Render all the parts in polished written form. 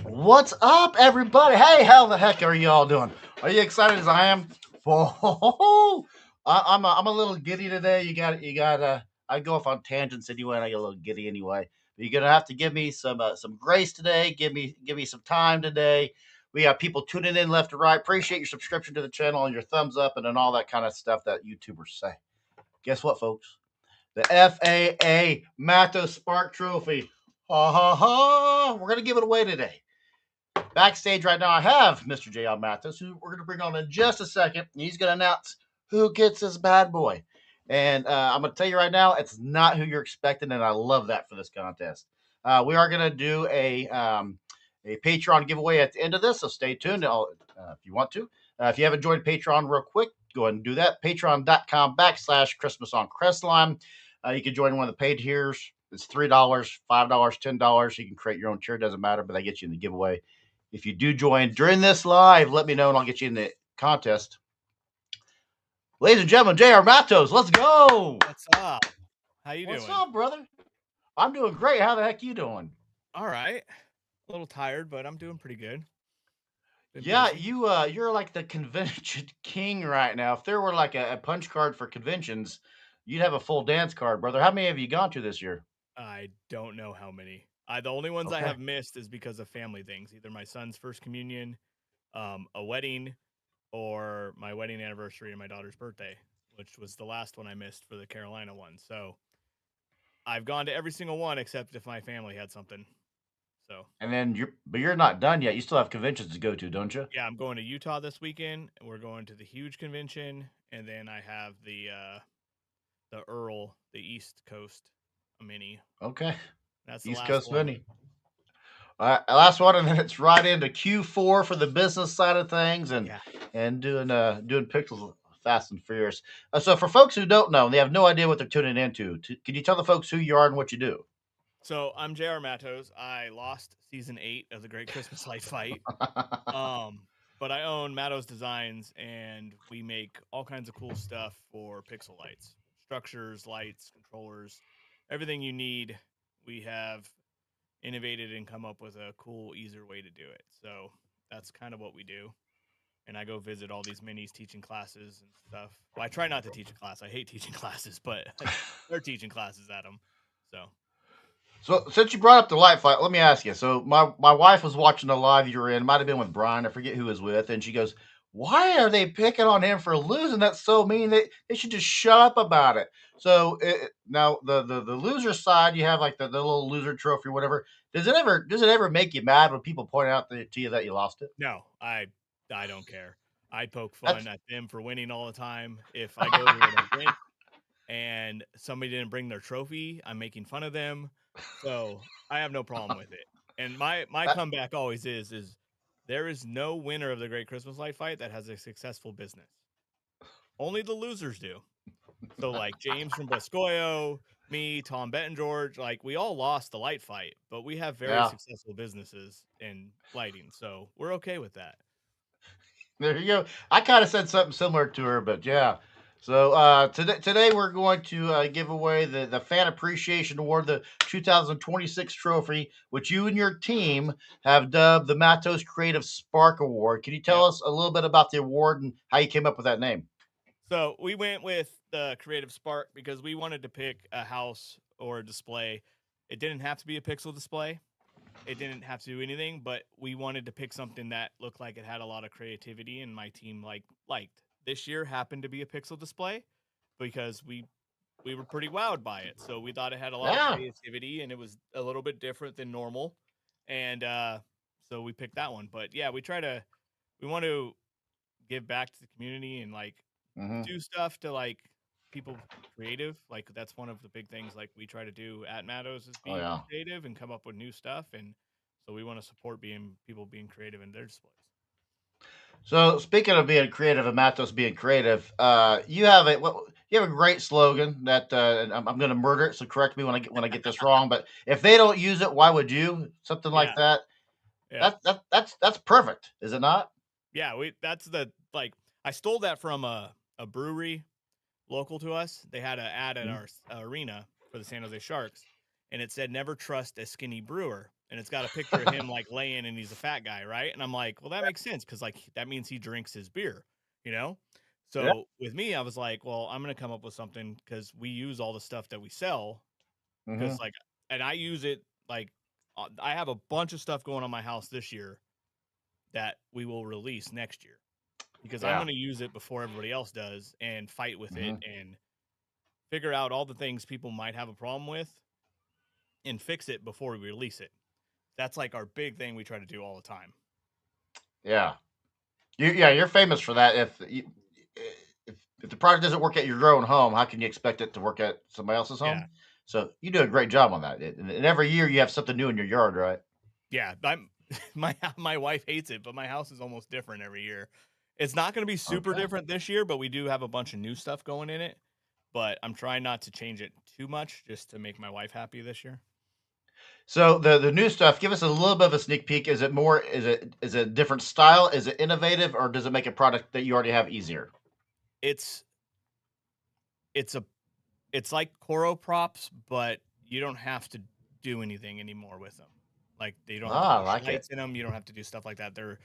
What's up, everybody? Hey, how the heck are you all doing? Are you excited as I am? Whoa, I'm a little giddy today. You got. I go off on tangents anyway, and I get a little giddy anyway. But you're gonna have to give me some grace today. Give me some time today. We got people tuning in left and right. Appreciate your subscription to the channel and your thumbs up and then all that kind of stuff that YouTubers say. Guess what, folks? The FAA Matos Spark Trophy. Ha ha ha! We're gonna give it away today. Backstage right now, I have Mr. J.R. Matos, who we're going to bring on in just a second. He's going to announce who gets this bad boy. And I'm going to tell you right now, it's not who you're expecting, and I love that for this contest. We are going to do a Patreon giveaway at the end of this, so stay tuned if you want to. If you haven't joined Patreon real quick, go ahead and do that. Patreon.com/Christmas on Crestline. You can join one of the paid tiers. It's $3, $5, $10. You can create your own tier. It doesn't matter, but that gets you in the giveaway. If you do join during this live, let me know and I'll get you in the contest. Ladies and gentlemen, J.R. Matos, let's go. What's up? How you doing? What's up, brother? I'm doing great. How the heck you doing? All right. A little tired, but I'm doing pretty good. Yeah, you're like the convention king right now. If there were like a punch card for conventions, you'd have a full dance card, brother. How many have you gone to this year? I don't know how many. The only ones I have missed is because of family things. Either my son's first communion, a wedding, or my wedding anniversary and my daughter's birthday, which was the last one I missed for the Carolina one. So I've gone to every single one except if my family had something. So And then you're not done yet. You still have conventions to go to, don't you? yeah, I'm going to Utah this weekend. We're going to the huge convention, and then I have the Earl, the East Coast mini. Okay. That's the East last Coast one. mini. All right, last one, and then it's right into Q4 for the business side of things, and doing pixels fast and furious. So for folks who don't know, they have no idea what they're tuning into. Can you tell the folks who you are and what you do? So I'm J.R. Matos. I lost season 8 of the Great Christmas Light Fight. But I own Matos Designs, and we make all kinds of cool stuff for pixel lights, structures, lights, controllers, everything you need. We have innovated and come up with a cool, easier way to do it. So that's kind of what we do. And I go visit all these minis teaching classes and stuff. Well, I try not to teach a class. I hate teaching classes, but they're teaching classes at them. So since you brought up the light fight, let me ask you. So my wife was watching the live you were in. It might have been with Brian. I forget who was with, and she goes, "Why are they picking on him for losing? That's so mean. They should just shut up about it." So now the loser side, you have like the little loser trophy or whatever. Does it ever make you mad when people point out to you that you lost it? No, I don't care. I poke fun at them for winning all the time. If I go to an event and somebody didn't bring their trophy, I'm making fun of them. So I have no problem with it. And my comeback always is there is no winner of the Great Christmas Light Fight that has a successful business. Only the losers do. So like James from Boscoyo, me, Tom Bettengeorge, like we all lost the light fight, but we have very successful businesses in lighting. So we're okay with that. There you go. I kind of said something similar to her, but yeah. So today we're going to give away the Fan Appreciation Award, the 2026 trophy, which you and your team have dubbed the Matos Creative Spark Award. Can you tell us a little bit about the award and how you came up with that name? So we went with the Creative Spark because we wanted to pick a house or a display. It didn't have to be a pixel display. It didn't have to do anything, but we wanted to pick something that looked like it had a lot of creativity and my team liked. This year happened to be a pixel display because we were pretty wowed by it. So we thought it had a lot of creativity and it was a little bit different than normal. And so we picked that one. But yeah, we want to give back to the community and do stuff to people creative. Like that's one of the big things like we try to do at Mattos is being creative and come up with new stuff. And so we want to support people being creative in their displays. So speaking of being creative and Matos being creative, you have a great slogan that and I'm going to murder it. So correct me when I get this wrong. But if they don't use it, why would you? Something like that. Yeah. That's perfect, is it not? Yeah, I stole that from a brewery local to us. They had an ad at our arena for the San Jose Sharks, and it said "Never trust a skinny brewer." and it's got a picture of him like laying, and he's a fat guy, right? And I'm like, well, that makes sense because like that means he drinks his beer, you know. Yeah. So with me, I was like, well, I'm gonna come up with something because we use all the stuff that we sell, Hmm. because like, and I use it like I have a bunch of stuff going on my house this year that we will release next year because I'm Yeah. gonna use it before everybody else does and fight with it Hmm. and figure out all the things people might have a problem with and fix it before we release it. That's like our big thing we try to do all the time. Yeah. You're famous for that. If the product doesn't work at your own home, how can you expect it to work at somebody else's Yeah. home? So you do a great job on that. And every year you have something new in your yard, right? Yeah. I'm my wife hates it, but my house is almost different every year. It's not going to be super Okay. different this year, but we do have a bunch of new stuff going in it. But I'm trying not to change it too much just to make my wife happy this year. So the new stuff, give us a little bit of a sneak peek. Is it more? Is it a different style? Is it innovative, or does it make a product that you already have easier? It's it's a it's like Coro props, but you don't have to do anything anymore with them. Like you don't have to Ah, I push like it. lights in them. You don't have to do stuff like that. They're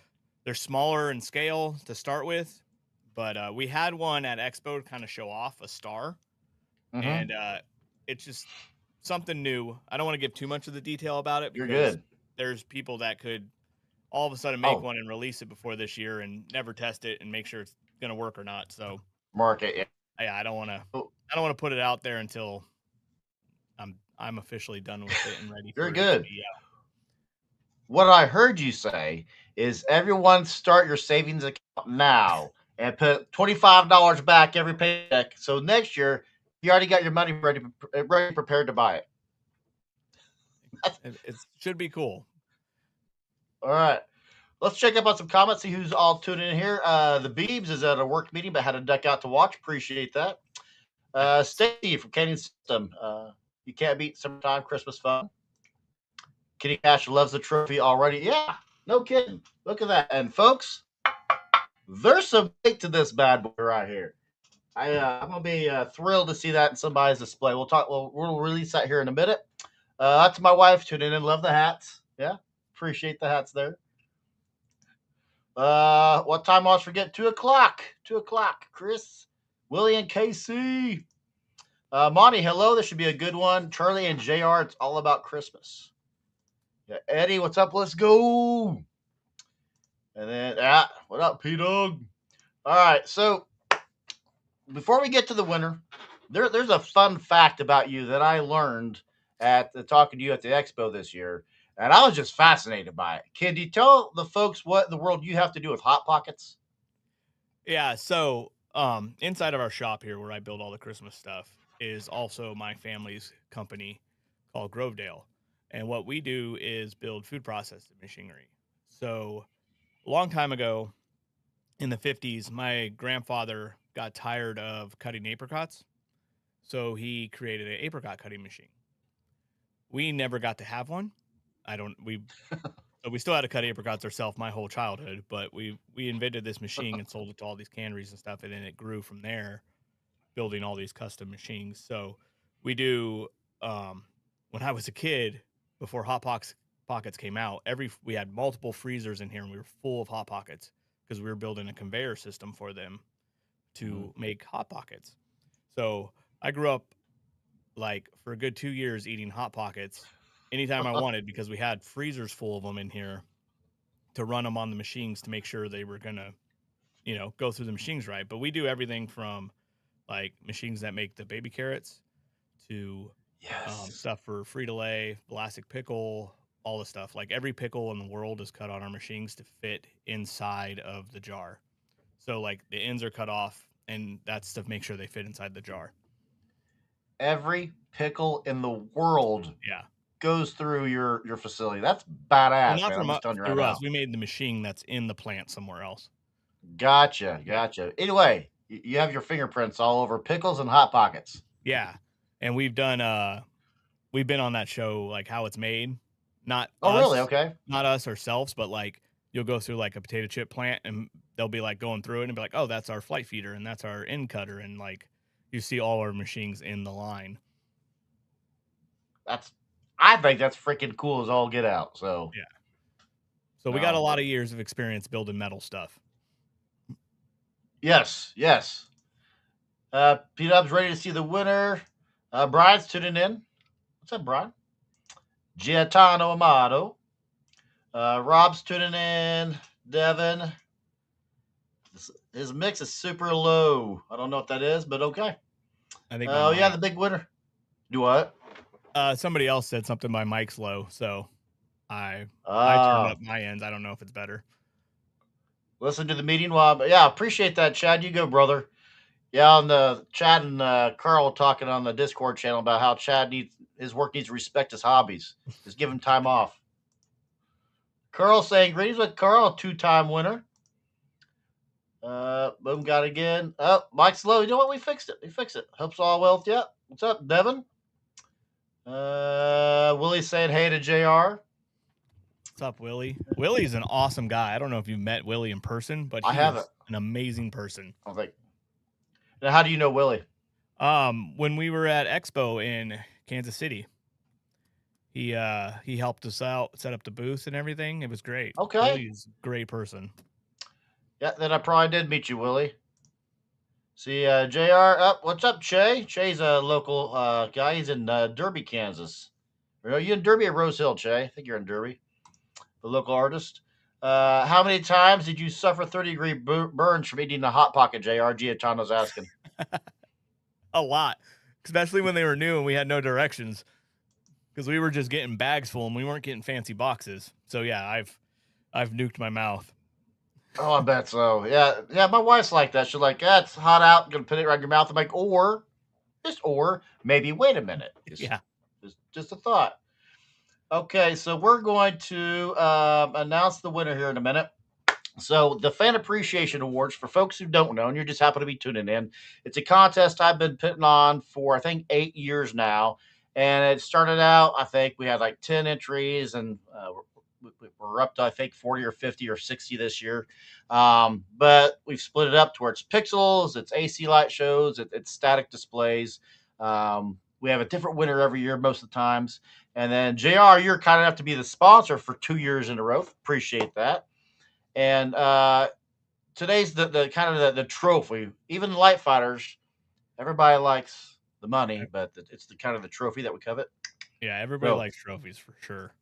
smaller in scale to start with, but we had one at Expo to kind of show off a star, Hmm. and it's just something new. I don't want to give too much of the detail about it You're because good. there's people that could all of a sudden make Oh, one and release it before this year and never test it and make sure it's going to work or not. So market. Yeah. yeah, Oh, I don't want to put it out there until I'm officially done with it and ready you're for it to good. be out. What I heard you say is everyone start your savings account now and put $25 back every paycheck. So next year you already got your money ready prepared to buy it. It should be cool. All right. Let's check up on some comments, see who's all tuning in here. The Beebs is at a work meeting, but had to duck out to watch. Appreciate that. Nice. Stacy from Canyon System. You can't beat summertime Christmas fun. Kitty Cash loves the trophy already. Yeah, no kidding. Look at that. And folks, there's some weight to this bad boy right here. I'm gonna be thrilled to see that in somebody's display. We'll talk. We'll release that here in a minute. That's my wife tuning in. Love the hats. Yeah, appreciate the hats there. What time I was forget? 2 o'clock. 2 o'clock. Chris, Willie, and Casey. Monty, hello. This should be a good one. Charlie and Jr. It's all about Christmas. Yeah, Eddie, what's up? Let's go. And then, what up, P Dog? All right. So before we get to the winner, there's a fun fact about you that I learned at the talking to you at the expo this year, and I was just fascinated by it. Can you tell the folks what in the world you have to do with hot pockets? Yeah. So, inside of our shop here, where I build all the Christmas stuff, is also my family's company called Grovedale, and what we do is build food processing machinery. So, a long time ago in the 50s, my grandfather got tired of cutting apricots, so he created an apricot cutting machine. We never got to have one. I don't. We So we still had to cut apricots ourselves my whole childhood, but we invented this machine and sold it to all these canneries and stuff, and then it grew from there, building all these custom machines. So we do. Um, when I was a kid, before Pockets came out, we had multiple freezers in here, and we were full of Hot Pockets because we were building a conveyor system for them Mhm. to make Hot Pockets. So I grew up like for a good 2 years eating Hot Pockets anytime I wanted because we had freezers full of them in here to run them on the machines to make sure they were gonna, go through the machines right. But we do everything from like machines that make the baby carrots to Yes. stuff for Frito Lay, elastic pickle, all the stuff. Like every pickle in the world is cut on our machines to fit inside of the jar. So like the ends are cut off, and that's to make sure they fit inside the jar. Every pickle in the world Yeah. goes through your facility. That's Well, badass, not man. I'm just telling you right through us. now. We made the machine that's in the plant somewhere else. Gotcha, Yeah. gotcha. Anyway, you have your fingerprints all over pickles and hot pockets. Yeah. And we've been on that show, like how it's made. Not Oh, really? us, Okay. not us ourselves, but like you'll go through like a potato chip plant and they'll be like going through it and be like, oh, that's our flight feeder and that's our end cutter. And like you see all our machines in the line. That's I think that's freaking cool as all get out. So Yeah. So we got a lot of years of experience building metal stuff. Yes, yes. P-Dub's ready to see the winner. Brian's tuning in. What's up, Brian? Giatano Amato. Rob's tuning in. Devin. His mix is super low. I don't know what that is, but okay. I think. Oh yeah, the big winner. Do what? Somebody else said something. My mic's low, so I turned up my ends. I don't know if it's better. Listen to the meeting while. Yeah, appreciate that, Chad. You go, brother. Yeah, on the Chad and Carl talking on the Discord channel about how Chad needs his work needs to respect his hobbies. Just give him time off. Carl saying greetings with Carl, 2-time winner. Boom got again. Oh, Mike's low. You know what? We fixed it. We fixed it. Hope's all well with you. What's up, Devin? Willie saying hey to JR. What's up, Willie? Willie's an awesome guy. I don't know if you've met Willie in person, but I haven't. An amazing person. I think. Now, how do you know Willie? When we were at Expo in Kansas City, he helped us out, set up the booth and everything. It was great. Okay. Willie's a great person. Yeah, then I probably did meet you, Willie. See, JR. What's up, Che? Che's a local guy. He's in Derby, Kansas. Are you in Derby or Rose Hill, Che? I think you're in Derby. The local artist. How many times did you suffer 30-degree burns from eating a Hot Pocket, JR? Giatano's asking. A lot, especially when they were new and we had no directions, because we were just getting bags full and we weren't getting fancy boxes. So yeah, I've nuked my mouth. Oh, I bet so. Yeah. My wife's like that. She's like, it's hot out. I'm gonna put it around your mouth. I'm like, or maybe wait a minute. Just a thought. Okay, so we're going to announce the winner here in a minute. So the Fan Appreciation Awards, for folks who don't know, and you just happen to be tuning in, it's a contest I've been putting on for, I think, 8 years now. And it started out, I think, we had like 10 entries, and we're up to, I think, 40 or 50 or 60 this year. But we've split it up to where it's pixels, it's AC light shows, it's static displays. We have a different winner every year most of the times. And then, JR, you're kind enough to be the sponsor for 2 years in a row. Appreciate that. And today's the kind of the trophy. Even the light fighters, everybody likes the money, but it's the kind of the trophy that we covet. Yeah, everybody likes trophies for sure.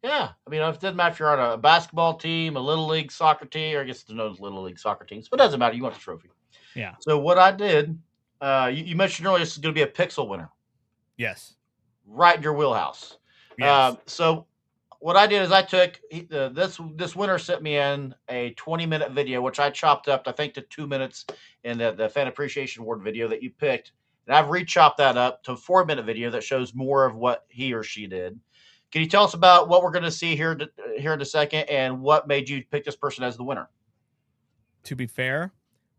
Yeah, I mean, it doesn't matter if you're on a basketball team, a little league soccer team, or I guess there's no little league soccer teams, but it doesn't matter. You want the trophy. Yeah. So what I did, you mentioned earlier, this is going to be a pixel winner. Yes. Right in your wheelhouse. Yes. So what I did is I took this winner sent me in a 20-minute video, which I chopped up, I think, to 2 minutes in the Fan Appreciation Award video that you picked. And I've re-chopped that up to a 4-minute video that shows more of what he or she did. Can you tell us about what we're going to see here in a second and what made you pick this person as the winner? To be fair,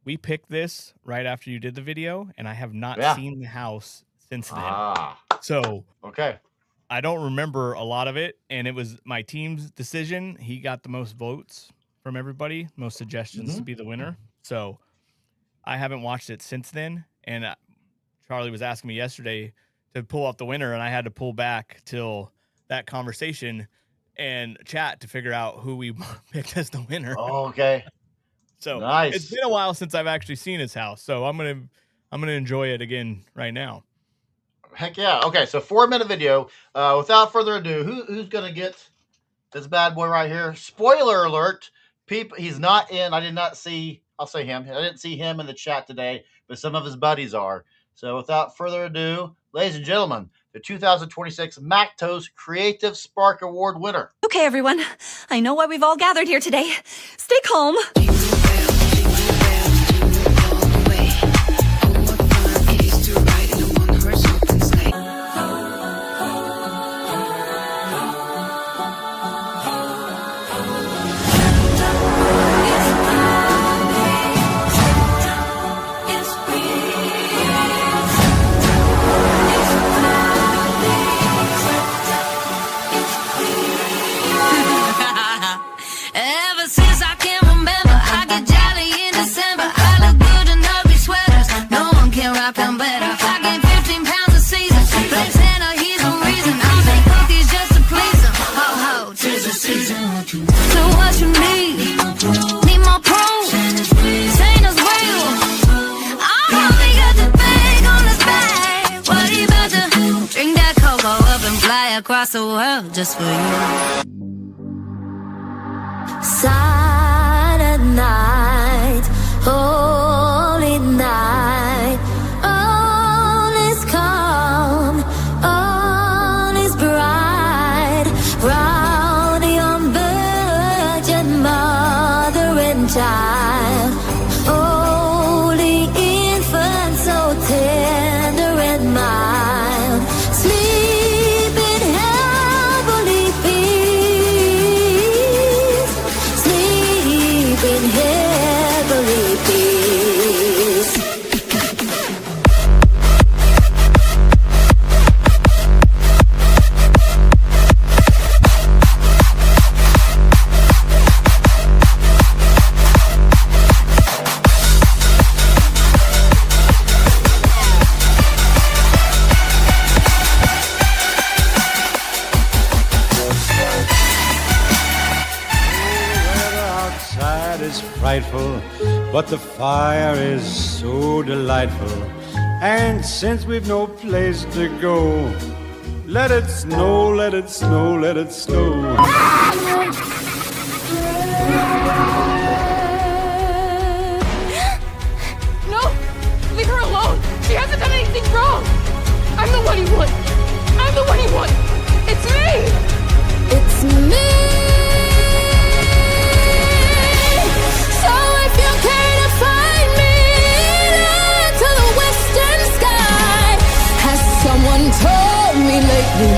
we picked this right after you did the video, and I have not seen the house since then. So okay. I don't remember a lot of it, and it was my team's decision. He got the most votes from everybody, most suggestions to be the winner. So I haven't watched it since then, and Charlie was asking me yesterday to pull up the winner, and I had to pull back till that conversation and chat to figure out who we picked as the winner. Oh, okay. So nice. It's been a while since I've actually seen his house, so I'm gonna enjoy it again right now. Heck yeah. Okay, so 4-minute video. Without further ado, who's gonna get this bad boy right here? Spoiler alert. He's not in. I did not see. I'll say him. I didn't see him in the chat today, but some of his buddies are. So without further ado, ladies and gentlemen, the 2026 Matos Creative Spark Award winner. Okay, everyone. I know why we've all gathered here today. Stay calm. Ever since I can remember, I So what you need more proof, saying it's real. I only got the bag on his back. What he about to drink that cocoa up and fly across the world just for you. Silent night, holy night. All is calm, all is bright. Round the unvirgin mother and child. Holy infant, so tender and mild. Sleep in heavenly peace. Sleep in heavenly peace. Outside is frightful, but the fire is so delightful. And since we've no place to go, let it snow, let it snow, let it snow. No! Leave her alone! She hasn't done anything wrong! I'm the one you want! I'm the one you want! It's me! It's me. So if you care to find me to the western sky, has someone told me lately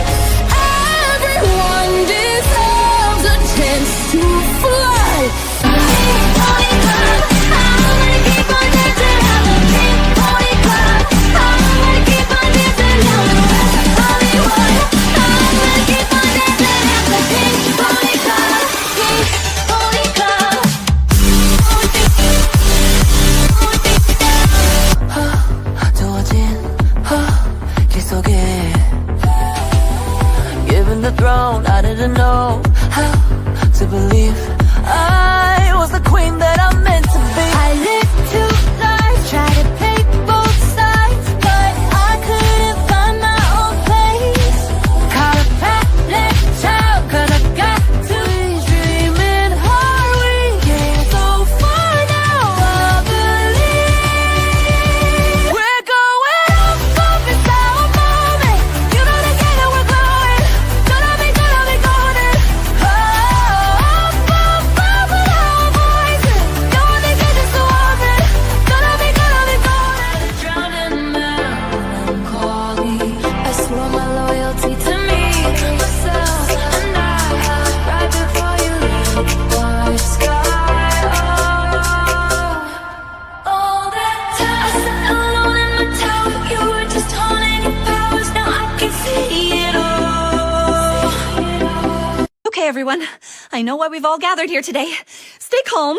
everyone deserves a chance to fly? Pony club, I'm gonna keep on dancing on the pink pony club. I'm gonna keep on dancing on the West Hollywood. I'm gonna keep on dancing at the pink pony club. Pink pony club. 길 속에 given the throne, I didn't know how to believe I was the queen that I'm meant to be. I lived two lives, tried to pick both sides, but I couldn't find my own place. Caught a panic child, 'cause I got to dreaming hard. We came so far now, I believe we're going off of this our moment. You know the game that we're glowing. Gonna be golden. Oh, off of our voices. No one thinks it's just so often. Gonna be golden. Drowning melancholy. I swore my loyalty to me, myself, and I. Right before you leave, white sky. All that time I sat alone in my tower. You were just holding your powers. Now I can see it all. Okay, everyone. I know why we've all gathered here today. Stay calm.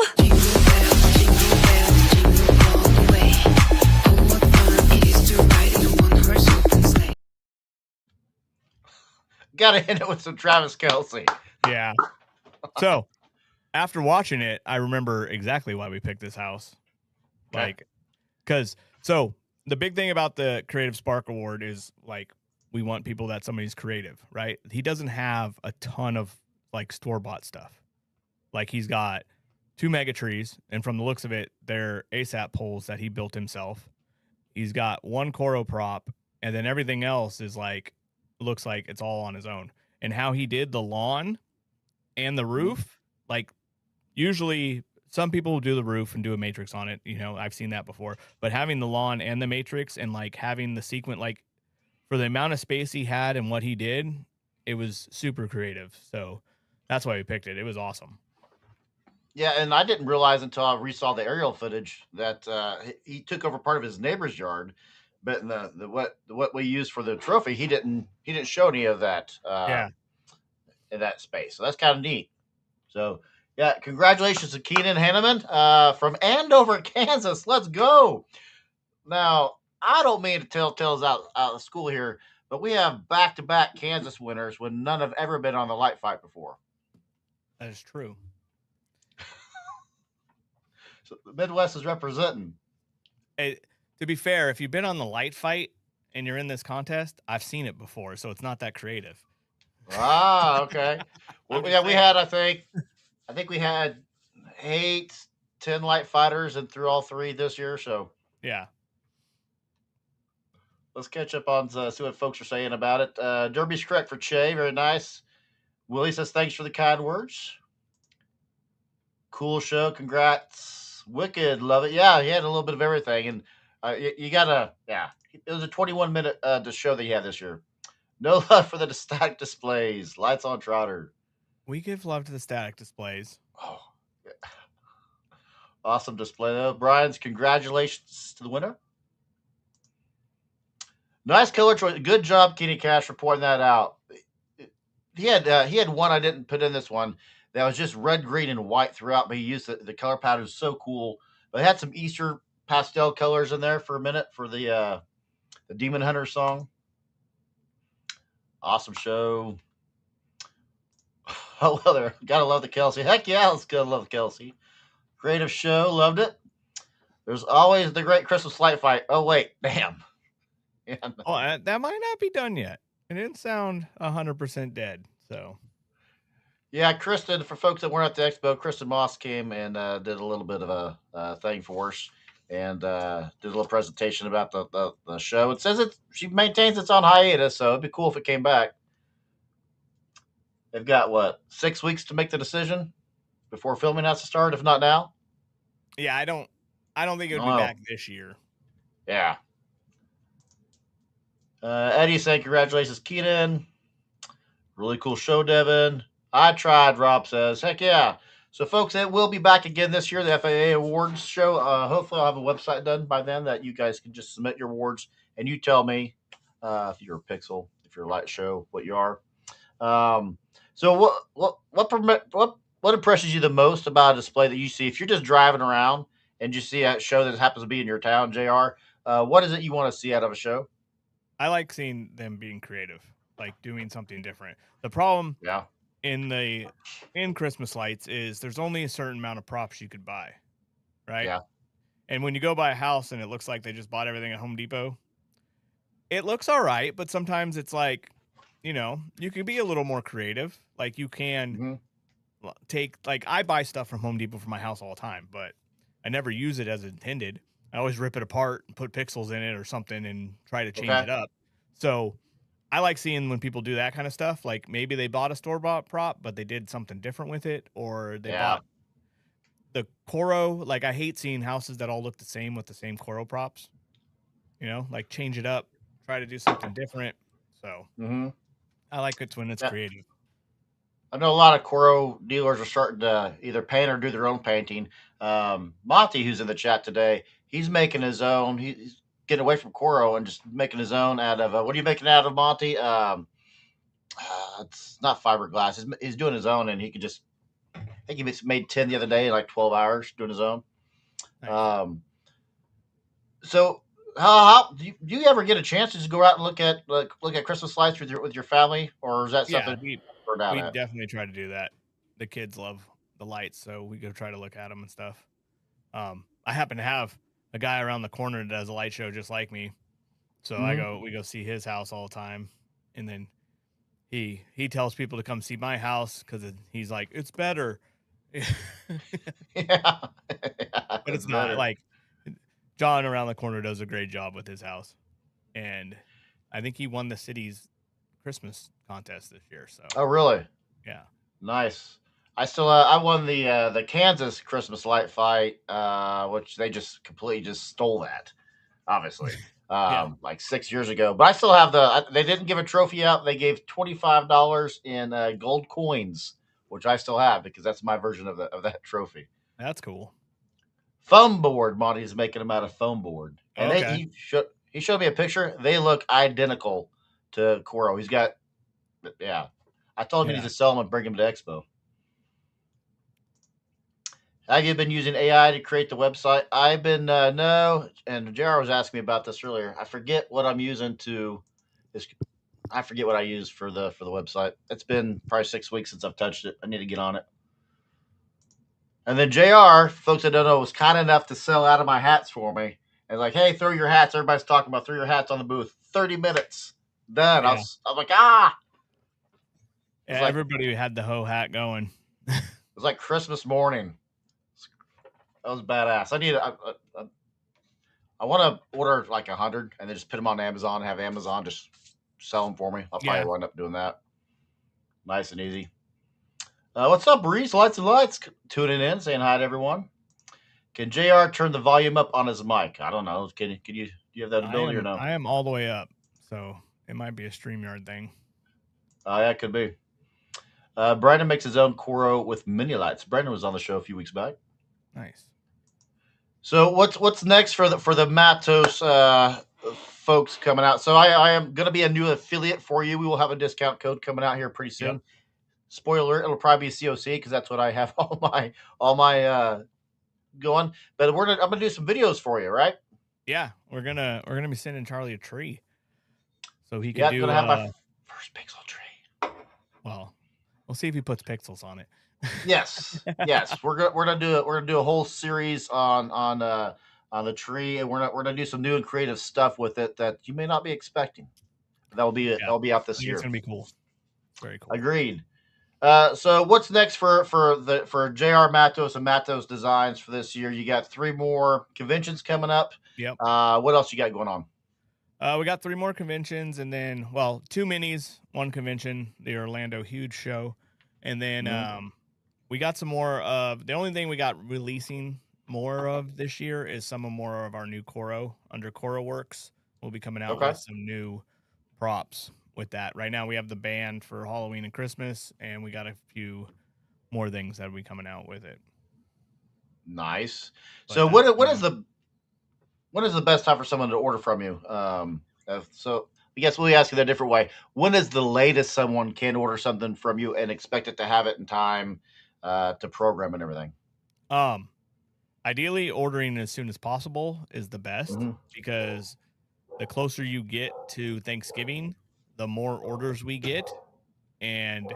Gotta hit it with some Travis Kelce. Yeah. So after watching it, I remember exactly why we picked this house. Okay. Like, because so the big thing about the Creative Spark Award is like we want people that somebody's creative, right? He doesn't have a ton of like store-bought stuff. Like he's got 2 mega trees, and from the looks of it, they're ASAP poles that he built himself. He's got 1 Coro prop, and then everything else is like looks like it's all on his own. And how he did the lawn and the roof, like usually some people will do the roof and do a matrix on it. You know, I've seen that before. But having the lawn and the matrix and like having the sequence, like for the amount of space he had and what he did, it was super creative. So that's why we picked it. It was awesome. Yeah, and I didn't realize until I resaw the aerial footage that he took over part of his neighbor's yard, but in the what we used for the trophy, he didn't show any of that in that space. So that's kind of neat. So yeah, congratulations to Keenan Hanneman from Andover, Kansas. Let's go. Now I don't mean to tell tales out of school here, but we have back-to-back Kansas winners when none have ever been on the light fight before. That is true. So the Midwest is representing. To be fair, if you've been on the light fight and you're in this contest, I've seen it before, so it's not that creative. Ah, okay. Well, I'm just yeah, we saying. had, I think we had 8, 10 light fighters and through all 3 this year. So Yeah. let's catch up on see what folks are saying about it. Derby's correct for Che. Very nice. Willie says thanks for the kind words. Cool show. Congrats. Wicked. Love it. Yeah, he had a little bit of everything. And you got to, yeah. It was a 21-minute show that he had this year. No love for the static displays. Lights on Trotter. We give love to the static displays. Oh, yeah. Awesome display, though. Brian's congratulations to the winner. Nice color choice. Good job, Kenny Cash, for pointing that out. He had one I didn't put in this one that was just red, green, and white throughout, but he used the color pattern. Was so cool. But it had some Easter pastel colors in there for a minute for the Demon Hunter song. Awesome show. Oh, well, there. Gotta love the Kelsey. Heck yeah, let's go love the Kelsey. Creative show. Loved it. There's always the great Christmas light fight. Oh, wait. Damn. Yeah, no. Oh, that might not be done yet. It didn't sound 100% dead, so. Yeah, Kristen, for folks that weren't at the expo, Kristen Moss came and did a little bit of a thing for us and did a little presentation about the show. It says she maintains it's on hiatus, so it'd be cool if it came back. They've got, 6 weeks to make the decision before filming has to start, if not now? Yeah, I don't think it would be back this year. Yeah. Eddie saying congratulations, Keenan. Really cool show, Devin. I tried, Rob says. Heck yeah. So, folks, it will be back again this year, the FAA Awards show. Hopefully, I'll have a website done by then that you guys can just submit your awards, and you tell me if you're a pixel, if you're a light show, what you are. So, what impresses you the most about a display that you see? If you're just driving around and you see a show that happens to be in your town, JR, what is it you want to see out of a show? I like seeing them being creative, like doing something different. The problem in Christmas lights is there's only a certain amount of props you could buy, right? Yeah. And when you go buy a house and it looks like they just bought everything at Home Depot, it looks all right, but sometimes it's like, you can be a little more creative. Like you can take, like I buy stuff from Home Depot for my house all the time, but I never use it as intended. I always rip it apart and put pixels in it or something and try to change it up. So I like seeing when people do that kind of stuff. Like maybe they bought a store-bought prop, but they did something different with it, or they bought the Coro. Like I hate seeing houses that all look the same with the same Coro props. Like change it up, try to do something different. So I like it when it's creative. I know a lot of Coro dealers are starting to either paint or do their own painting. Monty, who's in the chat today, he's making his own. He's getting away from Coro and just making his own out of what are you making out of, Monty? It's not fiberglass. He's doing his own, and he can just. I think he made 10 the other day in like 12 hours doing his own. Nice. So how do you ever get a chance to just go out and look at Christmas lights with your family, or is that something? Yeah, we definitely try to do that. The kids love the lights, so we go try to look at them and stuff. I happen to have a guy around the corner that does a light show just like me, so we go see his house all the time, and then he tells people to come see my house because he's like, it's better. Yeah. But it's not better. Like John around the corner does a great job with his house, and I think he won the city's Christmas contest this year. So. Oh, really? Yeah. Nice. I still I won the Kansas Christmas light fight, which they just completely stole that, obviously, like 6 years ago. But I still have they didn't give a trophy out. They gave $25 in gold coins, which I still have because that's my version of that trophy. That's cool. Foam board. Monty's making them out of foam board, and he showed me a picture. They look identical to Coro. He's got, I told him he needs to sell them and bring them to Expo. Have you been using AI to create the website? I've been, no, and JR was asking me about this earlier. I forget what I'm using I forget what I use for the website. It's been probably 6 weeks since I've touched it. I need to get on it. And then JR, folks that don't know, was kind enough to sell out of my hats for me. And like, hey, throw your hats. Everybody's talking about throw your hats on the booth. 30 minutes. Done. Yeah. I was like, ah. It was Yeah, like, everybody had the hoe hat going. it was like Christmas morning. That was badass. I want to order like 100 and then just put them on Amazon and have Amazon just sell them for me. I'll probably Yeah. wind up doing that. Nice and easy. What's up, Breeze? Lights and Lights tuning in, saying hi to everyone. Can JR turn the volume up on his mic? I don't know. Can you do you have that ability or no? I am all the way up, so it might be a StreamYard thing. Yeah, it could be. Brandon makes his own Coro with mini lights. Brandon was on the show a few weeks back. Nice. So what's next for the Matos folks coming out? So I am going to be a new affiliate for you. We will have a discount code coming out here pretty soon. Yep. Spoiler: it'll probably be COC because that's what I have all my going. But I'm gonna do some videos for you, right? Yeah, we're gonna be sending Charlie a tree, so he can Yeah, do. gonna have my first pixel tree. Well, we'll see if he puts pixels on it. Yes. We're gonna do a whole series on the tree, and we're gonna do some new and creative stuff with it that you may not be expecting. That'll be out this year. It's gonna be cool. Very cool. Agreed. So what's next for JR Matos and Matos Designs for this year? You got 3 more conventions coming up. Yep. What else you got going on? We got 3 more conventions, and then 2 minis, 1 convention, the Orlando Huge Show, and then we got some more of the only thing we got releasing more of this year is some more of our new Coro under Coro Works. We'll be coming out with some new props with that. Right now we have the band for Halloween and Christmas, and we got a few more things that will be coming out with it. Nice. But so what is the best time for someone to order from you? So I guess we'll ask you that a different way. When is the latest someone can order something from you and expect it to have it in time to program and everything? Ideally, ordering as soon as possible is the best because the closer you get to Thanksgiving, the more orders we get, and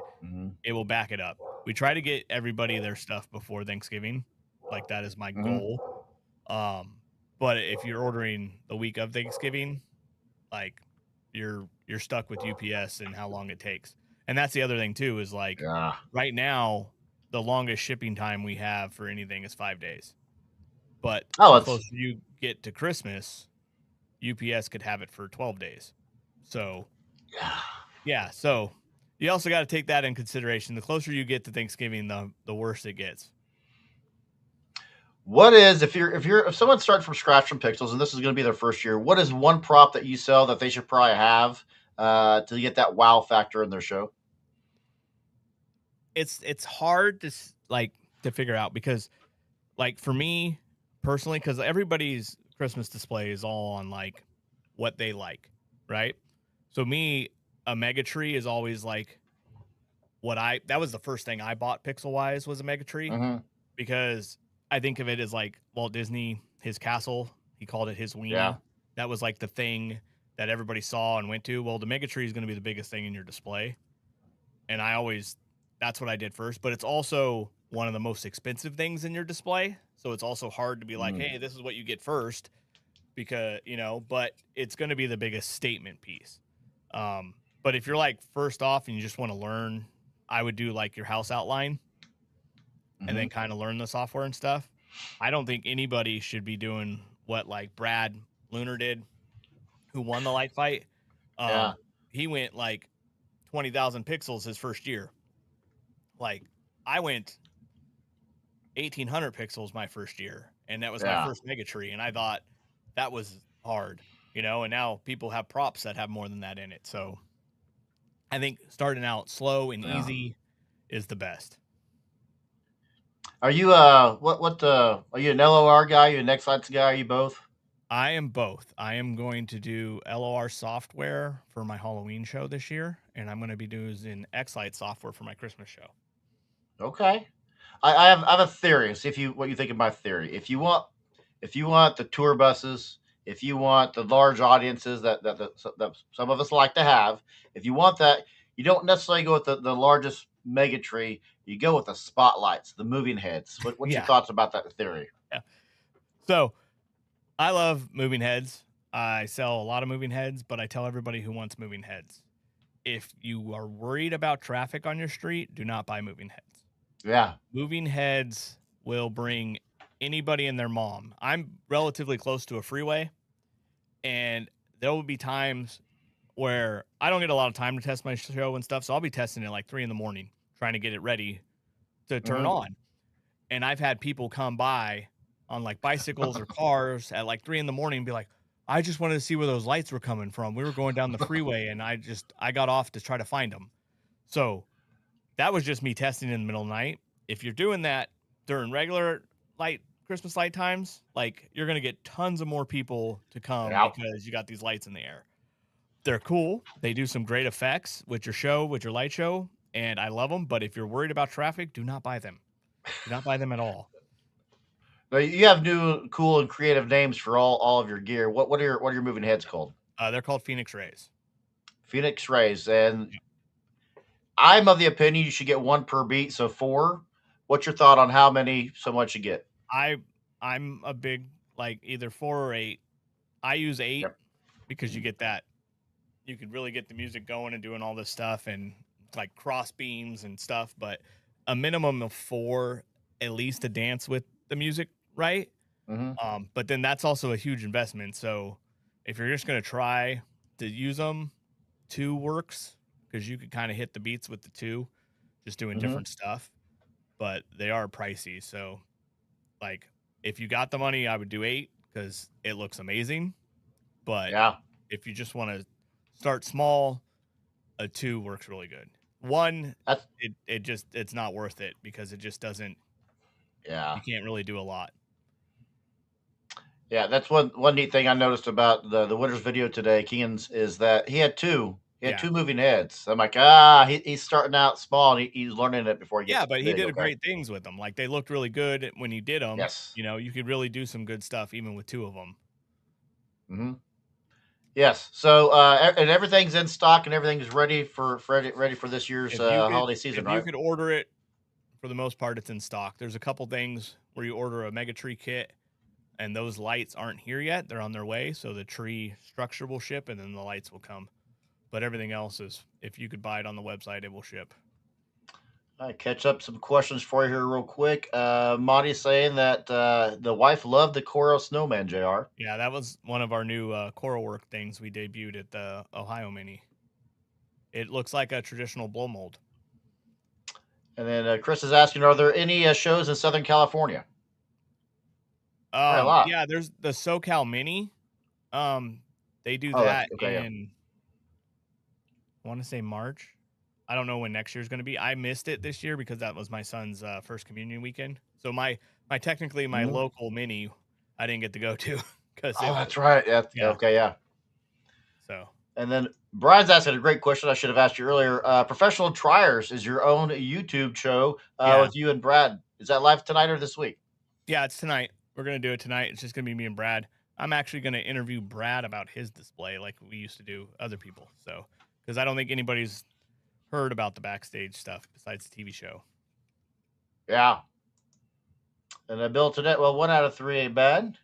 it will back it up. We try to get everybody their stuff before Thanksgiving. Like, that is my goal. But if you're ordering the week of Thanksgiving, like, you're stuck with UPS and how long it takes. And that's the other thing too, is like right now, the longest shipping time we have for anything is 5 days. But the closer you get to Christmas, UPS could have it for 12 days. So yeah. So you also got to take that in consideration. The closer you get to Thanksgiving, the worse it gets. What is if someone starts from scratch from Pixels and this is going to be their first year, what is one prop that you sell that they should probably have to get that wow factor in their show? It's hard to figure out because, like, for me personally, because everybody's Christmas display is all on like what they like, right? So me, a mega tree is always like that was the first thing I bought pixel wise was a mega tree because I think of it as like Walt Disney, his castle. He called it his weenie. Yeah. That was like the thing that everybody saw and went to. Well, the mega tree is going to be the biggest thing in your display. And that's what I did first. But it's also one of the most expensive things in your display. So it's also hard to be like, hey, this is what you get first because, but it's going to be the biggest statement piece. But if you're like first off and you just want to learn, I would do like your house outline. And then kind of learn the software and stuff. I don't think anybody should be doing what like Brad Lunar did, who won the light fight. He went like 20,000 pixels his first year. Like I went 1,800 pixels my first year, and that was my first mega tree. And I thought that was hard, and now people have props that have more than that in it. So I think starting out slow and easy is the best. Are you are you an LOR guy? Are you an X-Lights guy? Are you both? I am both. I am going to do LOR software for my Halloween show this year, and I'm going to be doing X-Light software for my Christmas show. Okay. I have a theory. See what you think of my theory. If you want the tour buses, if you want the large audiences that some of us like to have, if you want that, you don't necessarily go with the largest mega tree. you go with the spotlights, the moving heads. What's your Yeah. thoughts about that theory? Yeah. So I love moving heads. I sell a lot of moving heads, but I tell everybody who wants moving heads, if you are worried about traffic on your street, do not buy moving heads. Yeah. Moving heads will bring anybody and their mom. I'm relatively close to a freeway, and there will be times where I don't get a lot of time to test my show and stuff, so I'll be testing it like 3 in the morning, trying to get it ready to turn on. And I've had people come by on like bicycles or cars at like 3 in the morning and be like, I just wanted to see where those lights were coming from. We were going down the freeway and I got off to try to find them. So that was just me testing in the middle of the night. If you're doing that during regular Christmas light times, like you're going to get tons of more people to come because you got these lights in the air. They're cool. They do some great effects with your light show, and I love them. But if you're worried about traffic, do not buy them. Do not buy them at all. Now, you have new, cool, and creative names for all of your gear. What are your moving heads called? They're called Phoenix Rays. Phoenix Rays, and I'm of the opinion you should get 1 per beat, so 4. What's your thought on how many so much you get? I'm a big either 4 or 8. I use 8 because you get that. You could really get the music going and doing all this stuff and like cross beams and stuff, but a minimum of 4 at least to dance with the music, right? But then that's also a huge investment. So if you're just going to try to use them, 2 works because you could kind of hit the beats with the 2, just doing different stuff, but they are pricey. So like if you got the money, I would do 8 because it looks amazing. But if you just want to start small, a 2 works really good. 1, it's not worth it because it just doesn't. Yeah, you can't really do a lot. Yeah, that's one neat thing I noticed about the winner's video today, Keegan's, is that he had 2. He had 2 moving heads. I'm like, he's starting out small and he's learning it before he gets but big, he did great things with them. Like they looked really good when he did them. Yes. You could really do some good stuff even with 2 of them. Yes. So and everything's in stock and everything's ready for this year's holiday season, right? If you could order it, for the most part, it's in stock. There's a couple things where you order a mega tree kit and those lights aren't here yet. They're on their way. So the tree structure will ship and then the lights will come. But everything else is, if you could buy it on the website, it will ship. All right, catch up some questions for you here real quick. Monty's saying that the wife loved the Coral Snowman, JR. Yeah, that was one of our new coral work things we debuted at the Ohio Mini. It looks like a traditional blow mold. And then Chris is asking, are there any shows in Southern California? A lot. Yeah, there's the SoCal Mini. They do that in, I want to say March. I don't know when next year's going to be. I missed it this year because that was my son's first communion weekend. So my technically my local Mini, I didn't get to go to. That's right. Yeah. Okay, yeah. So. And then Brian's asking a great question I should have asked you earlier. Professional Triers is your own YouTube show with you and Brad. Is that live tonight or this week? Yeah, it's tonight. We're going to do it tonight. It's just going to be me and Brad. I'm actually going to interview Brad about his display like we used to do other people. So, because I don't think anybody's heard about the backstage stuff besides the TV show. Yeah. And I built it. Well, 1 out of 3 ain't bad.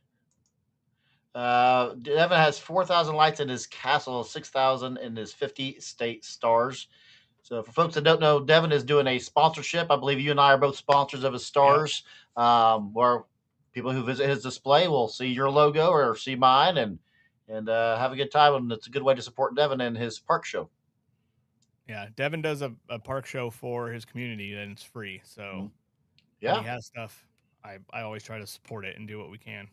Devin has 4,000 lights in his castle, 6,000 in his 50 state stars. So for folks that don't know, Devin is doing a sponsorship. I believe you and I are both sponsors of his stars, where people who visit his display will see your logo or see mine and have a good time. And it's a good way to support Devin and his park show. Yeah, Devin does a park show for his community and it's free. So when he has stuff. I always try to support it and do what we can.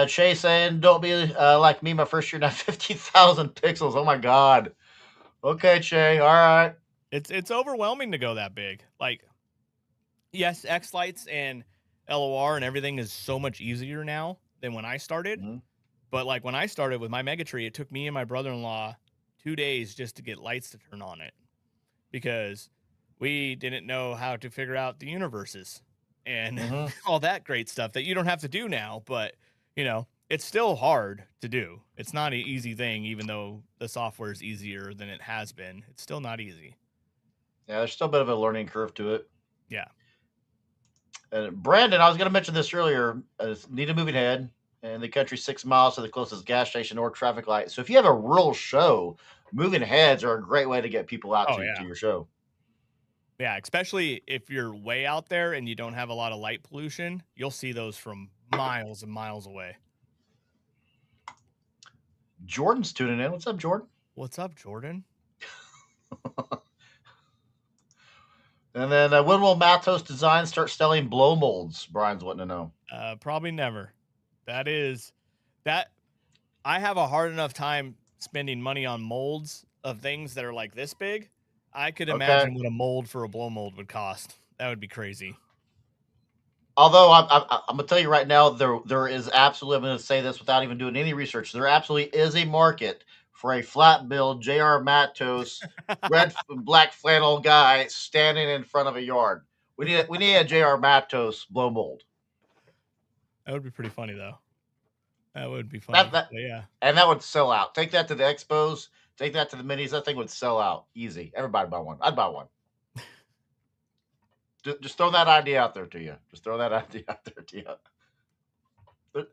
Shay saying, don't be like me my first year, now 50,000 pixels. Oh my God. Okay, Shay. All right. It's overwhelming to go that big. Like, yes, X lights and LOR and everything is so much easier now than when I started. But like when I started with my Megatree, it took me and my brother-in-law 2 days just to get lights to turn on it because we didn't know how to figure out the universes and all that great stuff that you don't have to do now. But, it's still hard to do. It's not an easy thing, even though the software is easier than it has been. It's still not easy. Yeah, there's still a bit of a learning curve to it. Yeah. And Brandon, I was going to mention this earlier. Need a moving head in the country 6 miles to the closest gas station or traffic light. So if you have a rural show, moving heads are a great way to get people out Oh, to yeah. your show. Yeah, especially if you're way out there and you don't have a lot of light pollution, you'll see those from miles and miles away. Jordan's tuning in. What's up, Jordan? What's up, Jordan? And then when will Matos Designs start selling blow molds? Brian's wanting to know. Probably never. That I have a hard enough time spending money on molds of things that are like this big. I could imagine what a mold for a blow mold would cost. That would be crazy. Although I'm going to tell you right now, there is absolutely, I'm going to say this without even doing any research, there absolutely is a market for a flat build J.R. Mattos, red and black flannel guy standing in front of a yard. We need a J.R. Mattos blow mold. That would be pretty funny, though. That would be funny. Yeah. And that would sell out. Take that to the expos. Take that to the minis. That thing would sell out easy. Everybody buy one. I'd buy one. Just throw that idea out there to you. But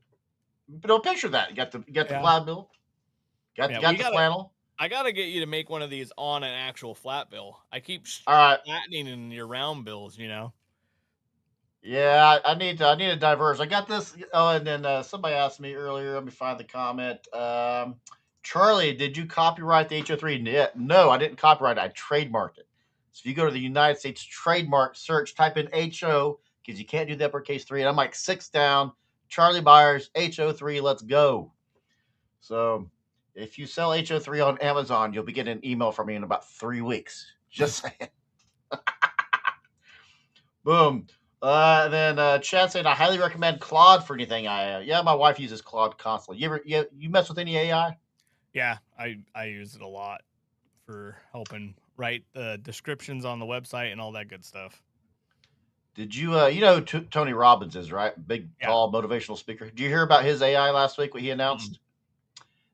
don't picture that. You got the flat bill. Got the flannel. I gotta get you to make one of these on an actual flat bill. I keep flattening in your round bills, you know. Yeah, I need to diverse. I got this. Oh, and then somebody asked me earlier. Let me find the comment. Charlie, did you copyright the HO3? No, I didn't copyright it. I trademarked it. So if you go to the United States trademark search, type in HO, because you can't do the uppercase 3. And I'm like 6 down. Charlie Byers, HO3, let's go. So if you sell HO3 on Amazon, you'll be getting an email from me in about 3 weeks. Just saying. Boom. Then Chad said, I highly recommend Claude for anything. Yeah, my wife uses Claude constantly. You mess with any AI? Yeah, I use it a lot for helping write the descriptions on the website and all that good stuff. Did you, Tony Robbins is, right? Big, tall, motivational speaker. Did you hear about his AI last week, what he announced? Mm-hmm.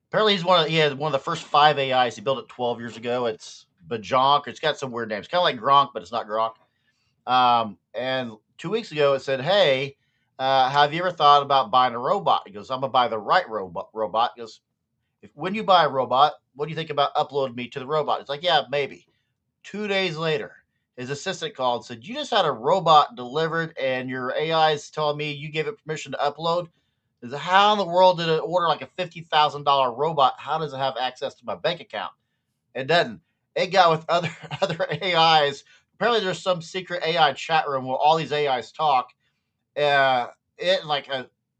Apparently he had one of the first 5 AIs. He built it 12 years ago. It's Bajonk. It's got some weird names. Kind of like Gronk, but it's not Gronk. And 2 weeks ago, it said, hey, have you ever thought about buying a robot? He goes, I'm going to buy the right robot. He goes, when you buy a robot, what do you think about uploading me to the robot? It's like, yeah, maybe. 2 days later, his assistant called and said, you just had a robot delivered and your AI is telling me you gave it permission to upload. He said, how in the world did it order like a $50,000 robot? How does it have access to my bank account? It doesn't. It got with other AIs. Apparently there's some secret AI chat room where all these AIs talk. It like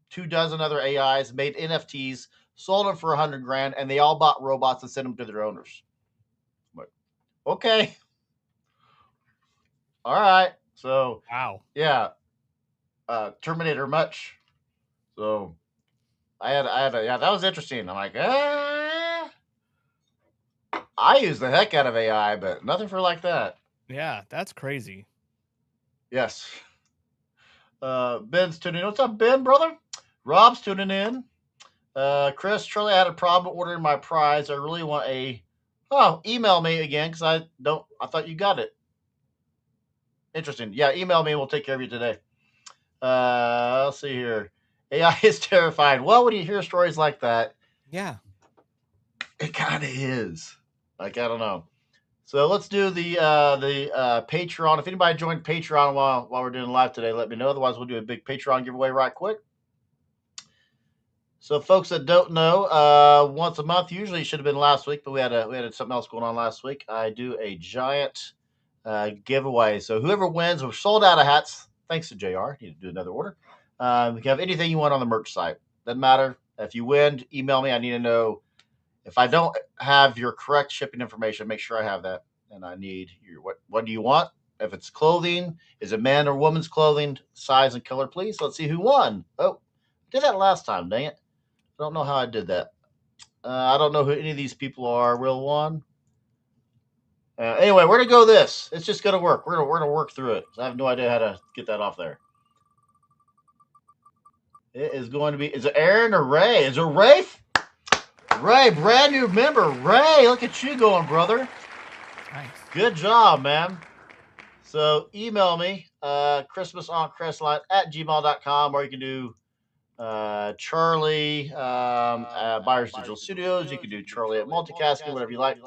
24 other AIs made NFTs, sold them for $100,000, and they all bought robots and sent them to their owners. But, okay. All right. So, wow. Yeah. Terminator much. So I had that was interesting. I'm like, I use the heck out of AI, but nothing for like that. Yeah, that's crazy. Yes. Ben's tuning in. What's up, Ben, brother? Rob's tuning in. Chris, Charlie, I had a problem ordering my prize. I really want email me again because I thought you got it. Interesting. Yeah, email me and we'll take care of you today. Let's see here. AI is terrified. Well, when you hear stories like that, yeah, it kind of is. Like, I don't know. So let's do the Patreon. If anybody joined Patreon while we're doing live today, let me know. Otherwise, we'll do a big Patreon giveaway right quick. So, folks that don't know, once a month, usually it should have been last week, but we had something else going on last week. I do a giant giveaway. So whoever wins, we're sold out of hats. Thanks to JR. Need to do another order. You can have anything you want on the merch site. Doesn't matter. If you win, email me. I need to know. If I don't have your correct shipping information, make sure I have that. And I need what do you want? If it's clothing, is it man or woman's clothing, size and color, please. Let's see who won. Oh, I did that last time, dang it. I don't know how I did that. I don't know who any of these people are. Real one. Anyway, we're going to go this. It's just going to work. We're going to work through it. I have no idea how to get that off there. It is going to be, is it Aaron or Ray? Is it Ray? Ray, brand new member. Ray, look at you going, brother. Nice. Good job, man. So email me, christmasoncrestline@gmail.com, or you can do Charlie at Buyers Digital Studios. You can do Charlie at Multicasting, whatever you like.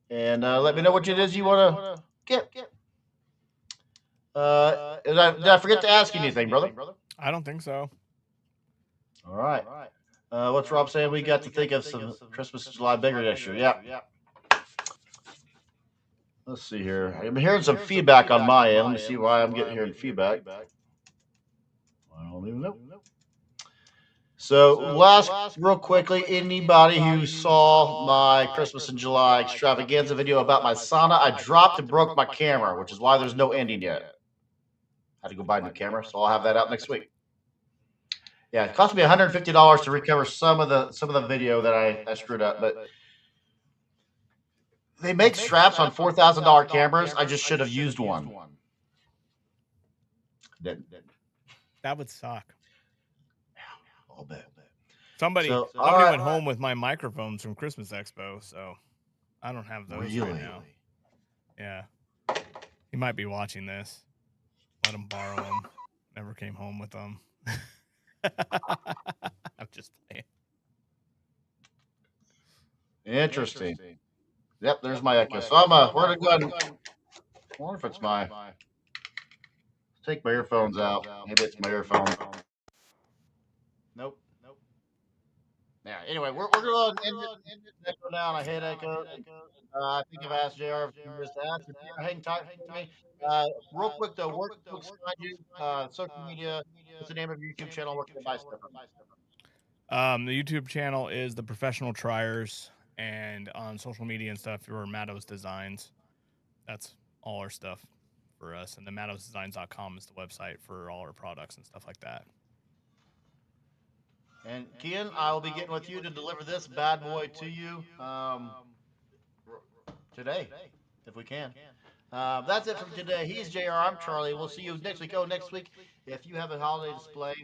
And let me know what it is you want to get. Did I forget to ask you anything, brother? I don't think so. All right. What's Rob saying? We got to think of some Christmas July bigger this year. Yeah. Let's see here. I'm hearing some feedback on my end. Let me see why I'm getting hearing feedback. I don't even know. So last, real quickly, anybody who saw my Christmas in July extravaganza video about my sauna, I dropped and broke my camera, which is why there's no ending yet. Had to go buy a new camera, so I'll have that out next week. Yeah, it cost me $150 to recover some of the video that I screwed up, but they make straps on $4,000 cameras. I just should have used one. Didn't. That would suck. I'll bet. Somebody went home with my microphones from Christmas Expo, so I don't have those right now. Yeah. He might be watching this. Let him borrow them. Never came home with them. I'm just playing. Interesting. Yep, there's my Echo. So we're gonna go ahead and I wonder if it's take my earphones out. Maybe it's my earphones. Nope. Yeah. Anyway, we're going to end Echo down. I hate Echo. I think I've asked JR if he just asked. Hang tight for me. Real quick though, where can folks find you? Social media. What's the name of your YouTube channel? Where can they buy stuff from? The YouTube channel is The Professional Triers, and on social media and stuff, we're Matos Designs. That's all our stuff for us. And the MatosDesigns.com is the website for all our products and stuff like that. And Kian, I'll be getting with you to deliver this bad boy to you today, if we can. That's it from today. He's JR. I'm Charlie. We'll see you next week. Next week, if you have a holiday display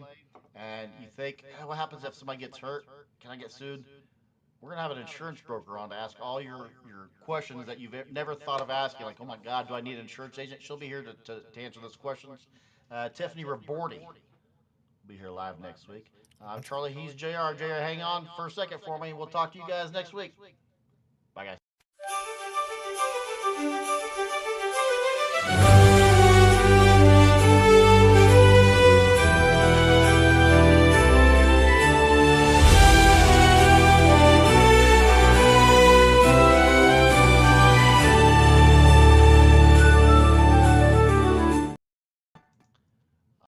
and you think, hey, what happens if somebody gets hurt? Can I get sued? We're going to have an insurance broker on to ask all your questions that you've never thought of asking. Like, oh my God, do I need an insurance agent? She'll be here to answer those questions. Tiffany Raborti will be here live next week. I'm Charlie. He's JR. JR, hang on for a second for me. We'll talk to you guys next week.